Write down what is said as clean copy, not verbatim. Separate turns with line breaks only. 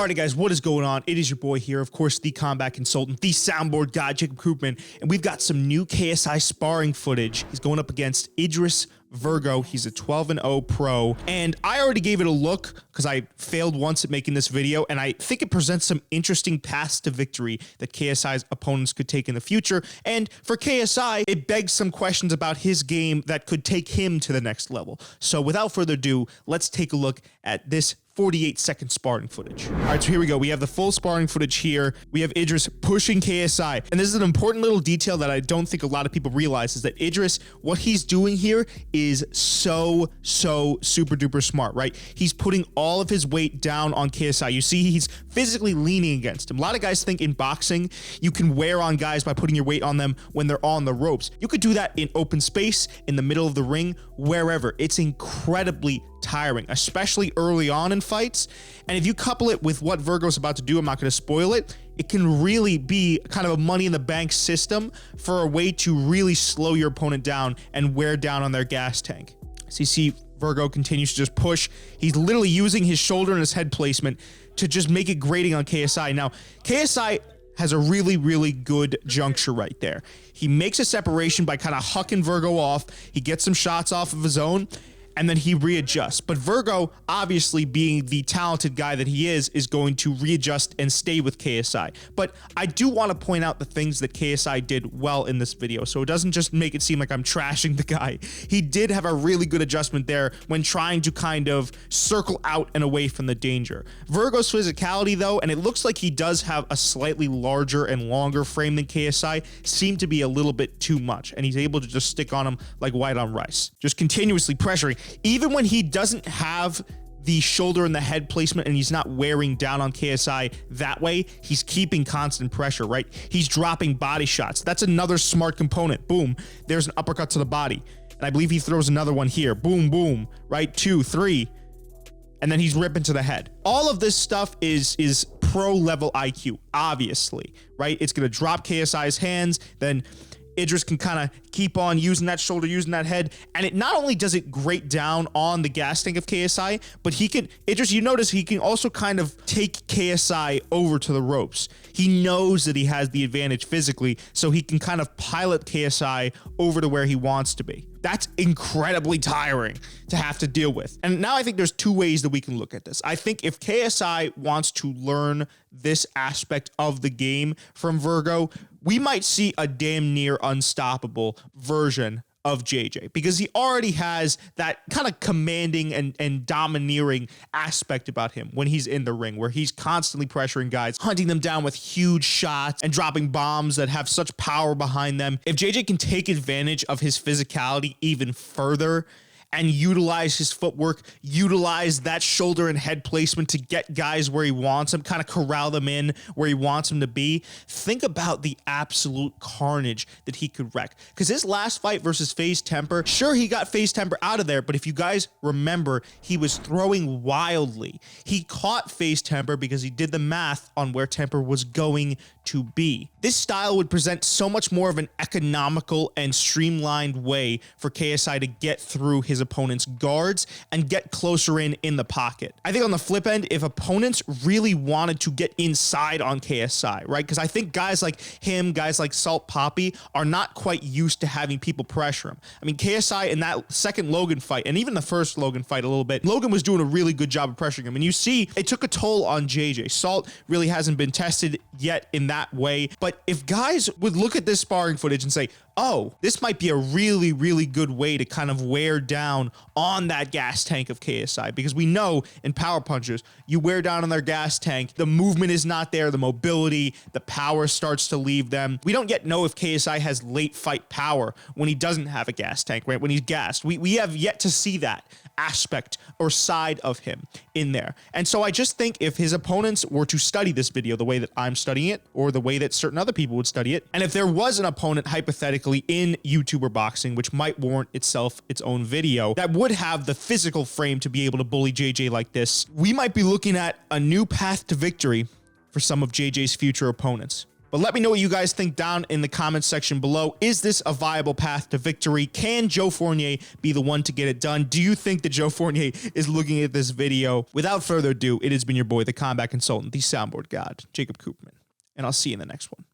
Alrighty guys, what is going on? It is your boy here, of course, the combat consultant, the soundboard god, Jacob Koopman, and we've got some new KSI sparring footage. He's going up against Idris Virgo. He's a 12-0 pro, and I already gave it a look because I failed once at making this video, and I think it presents some interesting paths to victory that KSI's opponents could take in the future. And for KSI, it begs some questions about his game that could take him to the next level. So without further ado, let's take a look at this 48-second sparring footage. All right, so here we go. We have the full sparring footage here. We have Idris pushing KSI. And this is an important little detail that I don't think a lot of people realize, is that Idris, what he's doing here is so super duper smart, right? He's putting all of his weight down on KSI. You see, he's physically leaning against him. A lot of guys think in boxing, you can wear on guys by putting your weight on them when they're on the ropes. You could do that in open space, in the middle of the ring, wherever. It's incredibly tiring, especially early on in fights. And if you couple it with what Virgo's about to do, I'm not going to spoil it, it can really be kind of a money in the bank system for a way to really slow your opponent down and wear down on their gas tank. So you see Virgo continues to just push. He's literally using his shoulder and his head placement to just make it grating on KSI. Now, KSI has a really good juncture right there. He makes a separation by kind of hucking Virgo off. He gets some shots off of his own, and then he readjusts. But Virgo, obviously being the talented guy that he is going to readjust and stay with KSI. But I do want to point out the things that KSI did well in this video, so it doesn't just make it seem like I'm trashing the guy. He did have a really good adjustment there when trying to kind of circle out and away from the danger. Virgo's physicality though, and it looks like he does have a slightly larger and longer frame than KSI, seemed to be a little bit too much, and he's able to just stick on him like white on rice. Just continuously pressuring. Even when he doesn't have the shoulder and the head placement and he's not wearing down on KSI that way, he's keeping constant pressure, right? He's dropping body shots. That's another smart component. Boom, there's an uppercut to the body. And I believe he throws another one here. Boom, boom, right? 2, 3. And then he's ripping to the head. All of this stuff is pro level IQ, obviously, right? It's going to drop KSI's hands, then Idris can kind of keep on using that shoulder, using that head, and it not only does it grate down on the gas tank of KSI, but he can, Idris, you notice he can also kind of take KSI over to the ropes. He knows that he has the advantage physically, so he can kind of pilot KSI over to where he wants to be. That's incredibly tiring to have to deal with. And now I think there's two ways that we can look at this. I think if KSI wants to learn this aspect of the game from Virgo, we might see a damn near unstoppable version of JJ, because he already has that kind of commanding and domineering aspect about him when he's in the ring, where he's constantly pressuring guys, hunting them down with huge shots and dropping bombs that have such power behind them. If JJ can take advantage of his physicality even further and utilize his footwork, utilize that shoulder and head placement to get guys where he wants them, kind of corral them in where he wants them to be, think about the absolute carnage that he could wreak. Because his last fight versus FaZe Temper, sure, he got FaZe Temper out of there, but if you guys remember, he was throwing wildly. He caught FaZe Temper because he did the math on where Temper was going to be. This style would present so much more of an economical and streamlined way for KSI to get through his opponent's guards and get closer in the pocket. I think on the flip end, if opponents really wanted to get inside on KSI, right? Because I think guys like him, guys like Salt Poppy are not quite used to having people pressure him. I mean, KSI in that second Logan fight, and even the first Logan fight a little bit, Logan was doing a really good job of pressuring him. And you see, it took a toll on JJ. Salt really hasn't been tested yet in that way. But if guys would look at this sparring footage and say, oh, this might be a really good way to kind of wear down on that gas tank of KSI, because we know in power punchers, you wear down on their gas tank, the movement is not there, the mobility, the power starts to leave them. We don't yet know if KSI has late fight power when he doesn't have a gas tank, right? When he's gassed. We have yet to see that aspect or side of him in there. And so I just think if his opponents were to study this video the way that I'm studying it, or the way that certain other people would study it, and if there was an opponent hypothetically in YouTuber boxing, which might warrant itself its own video, that would have the physical frame to be able to bully JJ like this, we might be looking at a new path to victory for some of JJ's future opponents. But let me know what you guys think down in the comments section below. Is this a viable path to victory? Can Joe Fournier be the one to get it done? Do you think that Joe Fournier is looking at this video? Without further ado, it has been your boy, the combat consultant, the soundboard god, Jacob Koopman, and I'll see you in the next one.